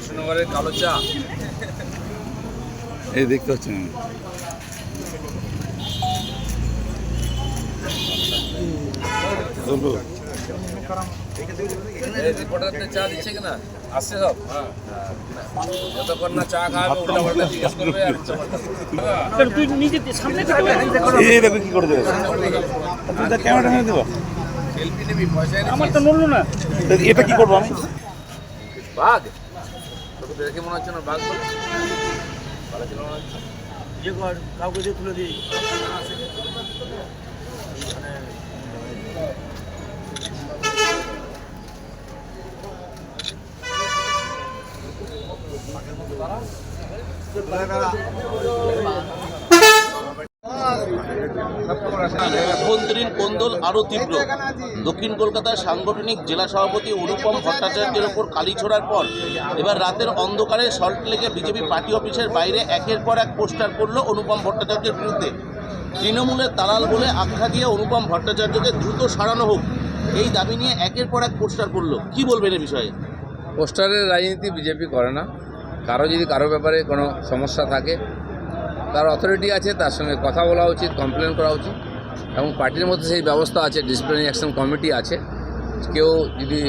কৃষ্ণনগরের কালো চা এই দেখতে পাচ্ছেন রিপোর্টারদের চা দিচ্ছে কিনা আসছে সব যতক্ষণ না চা খাওয়াবে উল্টা পাল্টা জিজ্ঞেস করবে আর তুই নিজে সামনে এই দেখো কি করে দেবে তুই ক্যামেরা নিয়ে দেবো সেলফি নিবি পয়সা আমার তো নড়লো না এটা কি করবো আমি বাঘ তোকে দেখে মনে হচ্ছে না বাঘ বলে ভালো ছিল মনে হচ্ছে ইয়ে কর কাউকে দিয়ে তুলে দিই অভ্যন্তরীণ কোন্দল আরও তীব্র। দক্ষিণ কলকাতার সাংগঠনিক জেলা সভাপতি অনুপম ভট্টাচার্যের ওপর কালি ছোড়ার পর এবার রাতের অন্ধকারে সল্টলেকে বিজেপি পার্টি অফিসের বাইরে একের পর এক পোস্টার করল অনুপম ভট্টাচার্যের বিরুদ্ধে। তৃণমূলের দালাল বলে আখ্যা দিয়ে অনুপম ভট্টাচার্যকে দ্রুত সরানো হোক এই দাবি নিয়ে একের পর এক পোস্টার করলো। কি বলবেন এ বিষয়ে? পোস্টারের রাজনীতি বিজেপি করে না। কারো যদি কারো ব্যাপারে কোনো সমস্যা থাকে তার অথরিটি আছে, তার সঙ্গে কথা বলা উচিত, কমপ্লেন করা উচিত এবং পার্টির মধ্যে সেই ব্যবস্থা আছে, ডিসিপ্লিনারি অ্যাকশন কমিটি আছে। কেউ যদি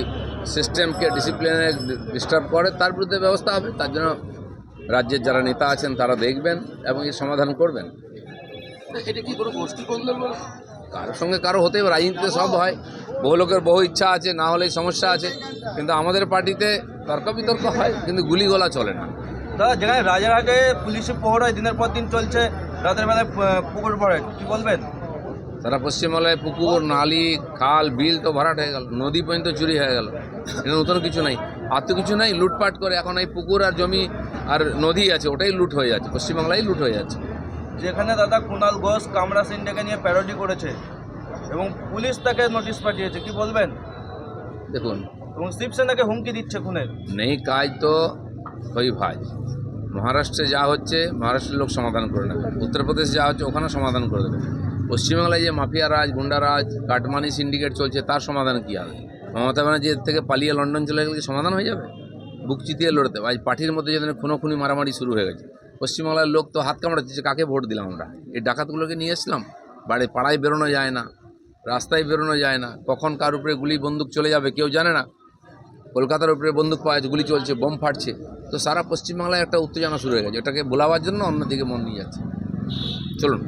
সিস্টেমকে ডিসিপ্লিনে ডিস্টার্ব করে তার বিরুদ্ধে ব্যবস্থা হবে। তার জন্য রাজ্যের যারা নেতা আছেন তারা দেখবেন এবং এর সমাধান করবেন। এটা কি কোনো গোষ্ঠী কোন্দল বলে? কারোর সঙ্গে কারো হতে রাজনীতিতে সব হয়, বহু লোকের বহু ইচ্ছা আছে, না হলেই সমস্যা আছে। কিন্তু আমাদের পার্টিতে তর্ক বিতর্ক হয়, কিন্তু গুলিগোলা চলে না। দাদা, যেখানে রাজারহাটে পুলিশে প্রহরায় দিনের পর দিন চলছে, রাতের বেলায় পুকুর ভরে, কি বলবেন? সারা পশ্চিমবাংলায় পুকুর, নালি, খাল, বিল তো ভরাট হয়ে গেল, নদী পর্যন্ত চুরি হয়ে গেল। এটা নতুন কিছু নাই, আর তো কিছু নাই। লুটপাট করে এখন এই পুকুর আর জমি আর নদী আছে ওটাই লুট হয়ে যাচ্ছে, পশ্চিমবাংলায় লুট হয়ে যাচ্ছে। যেখানে দাদা কুণাল ঘোষ কামরা সিংকে নিয়ে প্যারোডি করেছে এবং পুলিশ তাকে নোটিশ পাঠিয়েছে, কি বলবেন? দেখুন, এবং শিবসেনাকে হুমকি দিচ্ছে খুনের। নেই কাজ তো ওই ভাই। মহারাষ্ট্রে যা হচ্ছে মহারাষ্ট্রের লোক সমাধান করে নেবে, উত্তরপ্রদেশে যা হচ্ছে ওখানে সমাধান করে দেবে। পশ্চিমবাংলায় যে মাফিয়া রাজ, গুন্ডা রাজ, কাটমানি সিন্ডিকেট চলছে তার সমাধান কী হবে? মমতা ব্যানার্জি এর থেকে পালিয়ে লন্ডন চলে গেলে কি সমাধান হয়ে যাবে? বুক চিতিয়ে লড়তে হবে। আজ পার্টির মধ্যে যেন খুনোখুনি মারামারি শুরু হয়ে গেছে। পশ্চিমবাংলার লোক তো হাত কামড়াচ্ছে, কাকে ভোট দিলাম আমরা? এই ডাকাতগুলোকে নিয়ে এসলাম। পাড়ায় বেরোনো যায় না, রাস্তায় বেরোনো যায় না, কখন কার উপরে গুলি বন্দুক চলে যাবে কেউ জানে না। কলকাতার উপরে বন্দুক পাওয়া যাচ্ছে, গুলি চলছে, বোম ফাটছে। তো সারা পশ্চিমবাংলায় একটা উত্তেজনা শুরু হয়ে গেছে, এটাকে ভোলাবার জন্য অন্যদিকে মন নিয়ে যাচ্ছে। চলুন।